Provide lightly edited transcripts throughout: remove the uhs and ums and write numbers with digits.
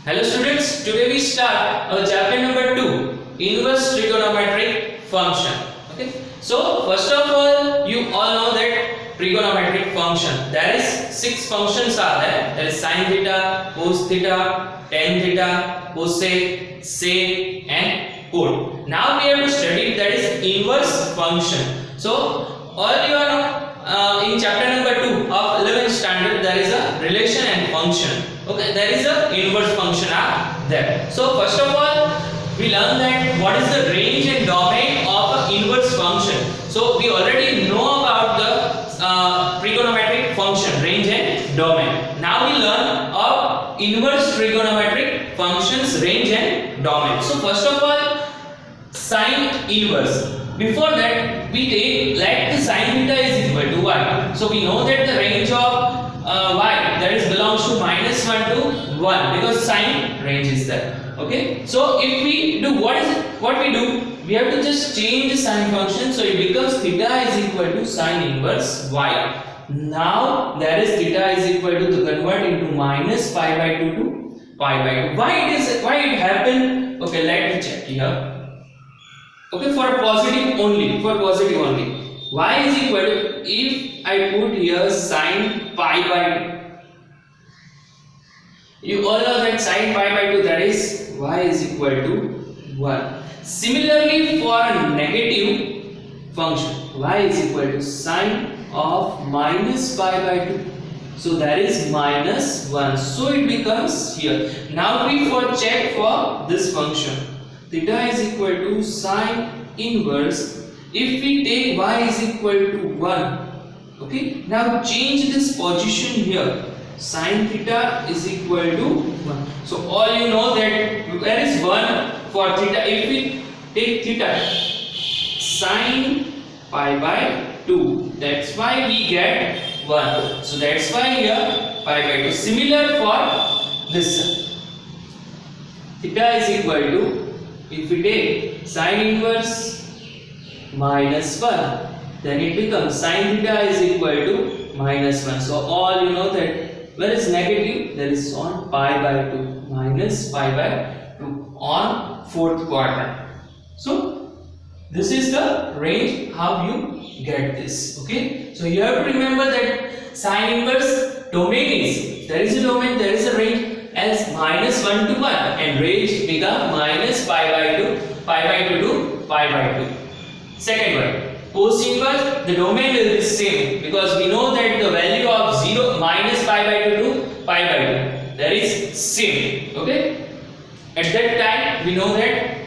Hello students, today we start our chapter number 2, inverse trigonometric function. Okay, so first of all, you all know that trigonometric function, there is 6 functions are there. There is sin theta, cos theta, tan theta, cosec, sec and cot. Now we have to study that is inverse function. So all you know in chapter number 2 of 11th standard, there is a relation and function. Okay, there is a inverse function are there. So first of all, we learn that what is the range and domain of an inverse function. So we already know about the trigonometric function, range and domain. Now we learn of inverse trigonometric functions, range and domain. So first of all, sine inverse. Before that, we take let the sine theta is equal to y. So we know that the range of y, that is belongs to -1 to 1 because sine range is there. Okay, so if we do what we do, we have to just change the sine function, so it becomes theta is equal to sine inverse y. Now that is theta is equal to convert into minus pi by 2 to pi by 2. Why it happened? Okay, let me check here. Okay, for positive only, y is equal to, if I put here sine pi by 2, you all know that sine pi by 2, that is y is equal to 1. Similarly, for a negative function, y is equal to sine of minus pi by 2, so that is minus 1, so it becomes here. Now we check for this function, theta is equal to sine inverse, if we take y is equal to 1. Okay, now change this position here, sine theta is equal to 1. So all you know that where is 1 for theta? If we take theta sine pi by 2, that's why we get 1. So that's why here pi by 2. Similar for this, theta is equal to, if we take sine inverse minus 1, then it becomes sine theta is equal to minus 1. So all you know that where is negative, that is on pi by 2, minus pi by 2 on 4th quadrant. So this is the range how you get this. Okay, so you have to remember that sine inverse domain is, there is a domain, there is a range, as minus 1 to 1, and range become minus pi by 2 to pi by 2. Second one, cos inverse, the domain will be same because we know that the value of 0 minus pi by 2 to pi by 2, that is same. Okay, at that time we know that.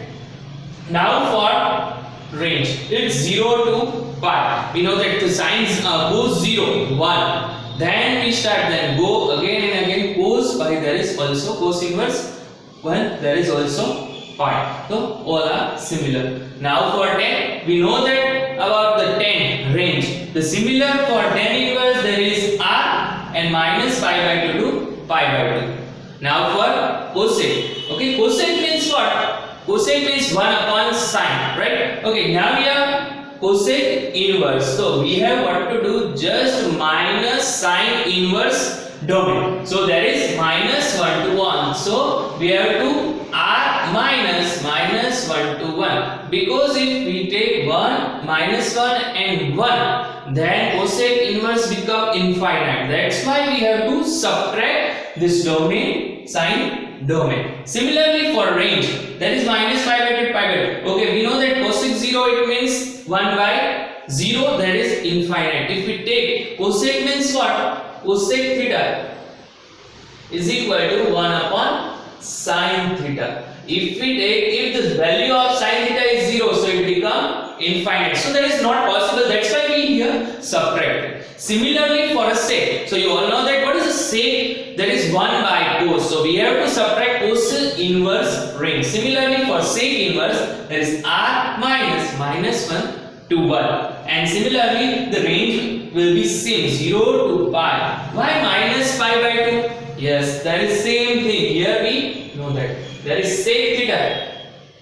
Now for range, it's 0 to pi, we know that the signs goes 0 1, then we start, then go again and again cos pi, there is also cos inverse 1, there is also pi, so all are similar. Now for tan, we know that about the tan range, the similar for tan inverse, there is r and minus pi by 2 to pi by 2. Now for cosec, okay, cosec means what? Cosec means 1 upon sine, right? Okay, now we have cosec inverse, so we have what to do, just minus sine inverse domain, so there is minus 1 to 1, so we have to r minus 1 to 1, because if we take 1 minus 1 and 1, then cosec inverse become infinite, that's why we have to subtract this domain, sine domain. Similarly for range, that is minus pi by 2 to pi by 2. Okay, we know that cosec 0, it means 1 by 0, that is infinite. If we take cosec means what? Cosec theta is equal to 1 upon sine theta. If we take, if the value of sine theta is 0, so it become infinite, so that is not possible, that's why we here subtract. Similarly for a sec, so you all know that what is a sec, that is 1 by cos, so we have to subtract cos inverse range. Similarly for sec inverse, there is r minus 1 to 1, and similarly the range will be same, 0 to pi. Why minus pi by 2? Yes, that is same thing, here we know that there is sec theta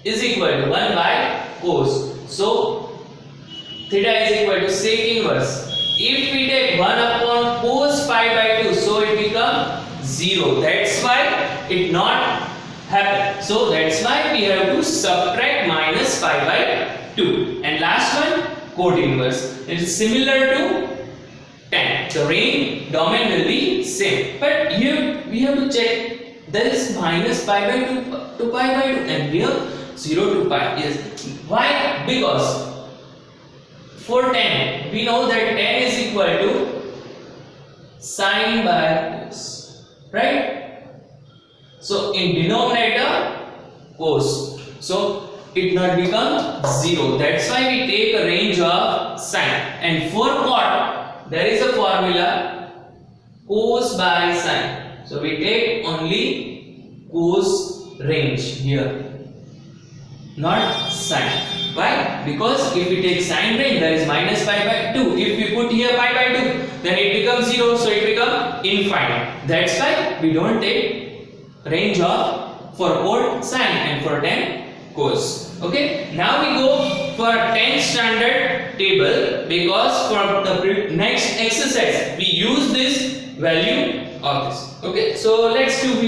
is equal to 1 by cos, so theta is equal to sec inverse. If we take 1 upon cos pi by 2, so it becomes 0. That's why it not happen. So that's why we have to subtract minus pi by 2. And last one, cot inverse. It is similar to tan. The range domain will be same. But here we have to check there is minus pi by 2 to pi by 2 and here 0 to pi. Yes. Why? Because for tan we know that tan is equal to sine by cos, right? So in denominator cos, so it not become 0. That's why we take a range of sine. And for cot there is a formula cos by sine. So we take only cos range here, not sine. Why? Because if we take sine range, there is minus pi by 2. If we put here pi by 2, then it becomes 0, so it becomes infinite. That's why we don't take range of for cot sine and for tan cos. Okay. Now we go for 10 standard table, because for the next exercise we use this value of this. Okay. So let's do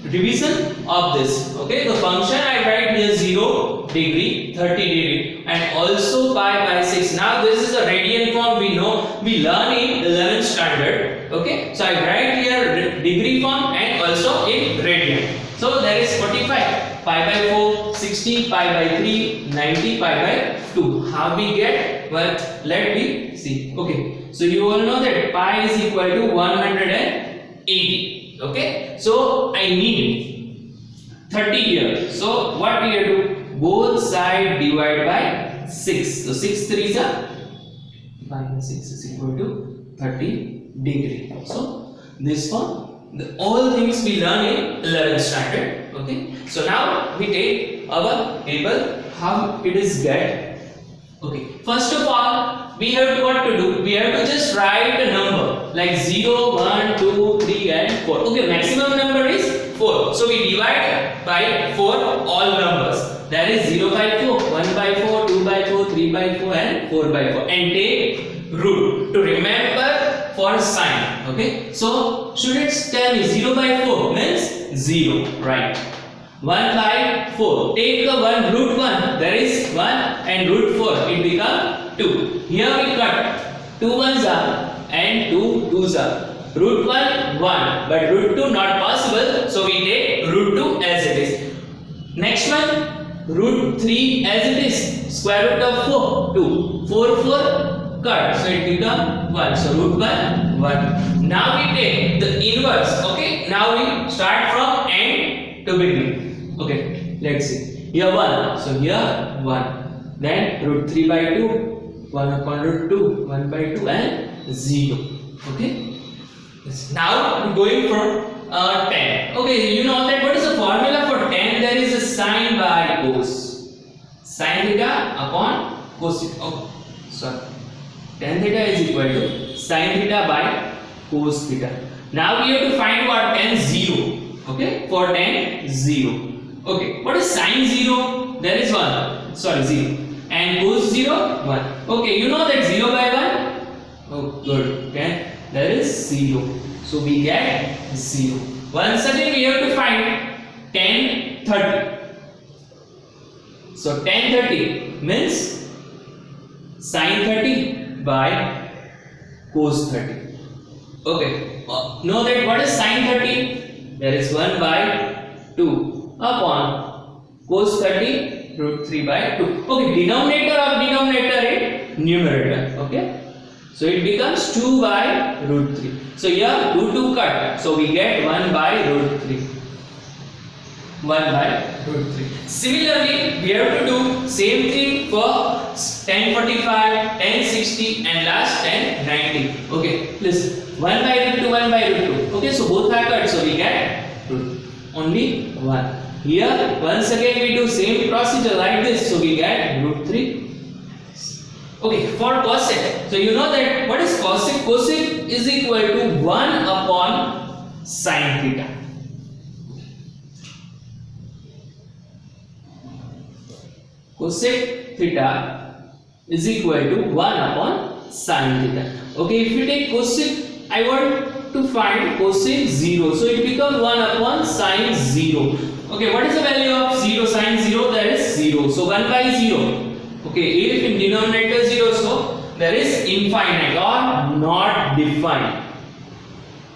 revision of this. Okay, the function I write here 0 degree, 30 degree, and also pi by 6. Now this is a radian form, we know, we learn in 11th standard. Okay, so I write here degree form and also in radian. So there is 45, pi by 4, 60, pi by 3, 90, pi by 2. How we get? Well, let me see. Okay, so you all know that pi is equal to 180. Okay, so I need 30 here. So what we have to do? Both side divide by 6. So 6 3s are minus 6 is equal to 30 degree. So this one, all things we learn in 11th standard. Okay, so now we take our table. How it is get? Okay, first of all we have to what to do? We have to just write a number like 0, 1, 2, 3 and 4. Okay, maximum number is 4. So we divide by 4 all numbers. That is 0 by 4, 1 by 4, 2 by 4, 3 by 4 and 4 by 4. And take root to remember for sign. Okay, so should it tell me 0 by 4 means 0, right? 1 by 4, take the 1 root 1, there is 1 and root 4, it becomes 2. Here we cut 2 ones are and 2 twos are. Root 1 1, but root 2 not possible, so we take root 2 as it is. Next one, root 3 as it is. Square root of 4 2, 4 4 cut, so it becomes 1. So root 1 1. Now we take the inverse. Okay, now we start from end to beginning. Okay, let's see. Here 1, so here 1. Then root 3 by 2, 1 upon root 2, 1 by 2 and 0. Okay. Yes. Now we're going for 10. Okay, you know that what is the formula for 10? There is a sine by cos. Sine theta upon cos theta. Okay, sorry. Tan theta is equal to sine theta by cos theta. Now we have to find what? Tan 0. Okay, for tan 0. Okay, what is sine 0? There is 1. Sorry, 0. And cos 0, 1. Okay, you know that 0 by 1? Oh, good. Okay, there is 0. So we get 0. Once again, we have to find tan 30. So tan 30 means sine 30 by cos 30. Okay, know that what is sine 30? There is 1 by 2 upon cos 30 root 3 by 2. Okay, denominator of denominator is numerator. Okay, so it becomes 2 by root 3. So here 2 cut, so we get 1 by root 3. 1 by root 3. Similarly, we have to do same thing for tan 45, tan 60 and last tan 90. Okay, listen. 1 by root 2, 1 by root 2. Okay, so both are cut, so we get root only 1. Here once again we do same procedure like this, so we get root 3. Okay, for cosec, so you know that what is cosec? Cosec is equal to 1 upon sine theta. Cosec theta is equal to 1 upon sine theta. Okay, if we take cosec, I want to find cosec 0. So it becomes 1 upon sine 0. Okay, what is the value of 0 sine 0? That is 0. So 1 by 0. Okay, if in denominator 0, so there is infinite or not defined.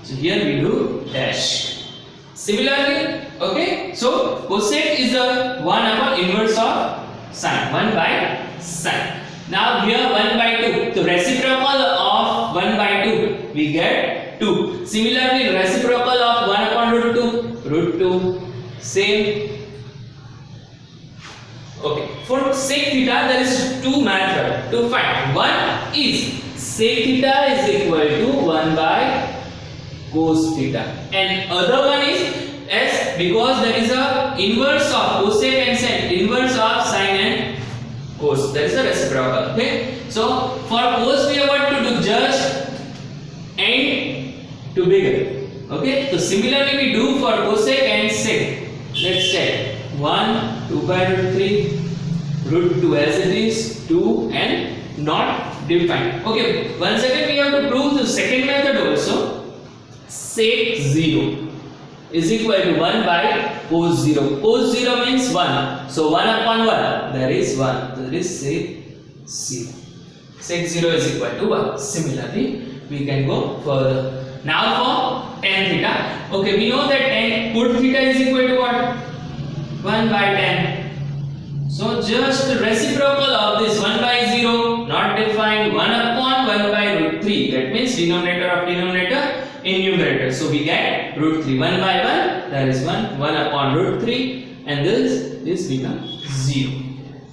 So here we do dash. Similarly, okay, so cosec is a 1 upon inverse of sine, 1 by sine. Now here 1 by 2, the reciprocal of 1 by 2, we get 2. Similarly, reciprocal of 1 upon root 2, same. Okay, for sec theta there is two methods to find. One is sec theta is equal to 1 by cos theta, and other one is as because there is a inverse of cosec and sine, inverse of sine and cos, that is the reciprocal. Okay, so for cos we have what to do, just end to begin. Okay, so similarly we do for cosec and sec. Let's check 1 2 by root 3 root 2 as it is 2 and not defined. Okay, once again we have to prove the second method also. Sec 0 is equal to 1 by cos 0. Cos 0 means 1. So 1 upon 1, there is 1. There is sec 0. Sec 0 is equal to 1. Similarly, we can go further. Now for tan theta. Okay, we know that tan cot theta is equal to what? 1 by tan. So just the reciprocal of this 1 by 0, not defined, 1 upon 1 by root 3. That means denominator of denominator in numerator. So we get root 3. 1 by 1, there is 1. 1 upon root 3, and this becomes 0.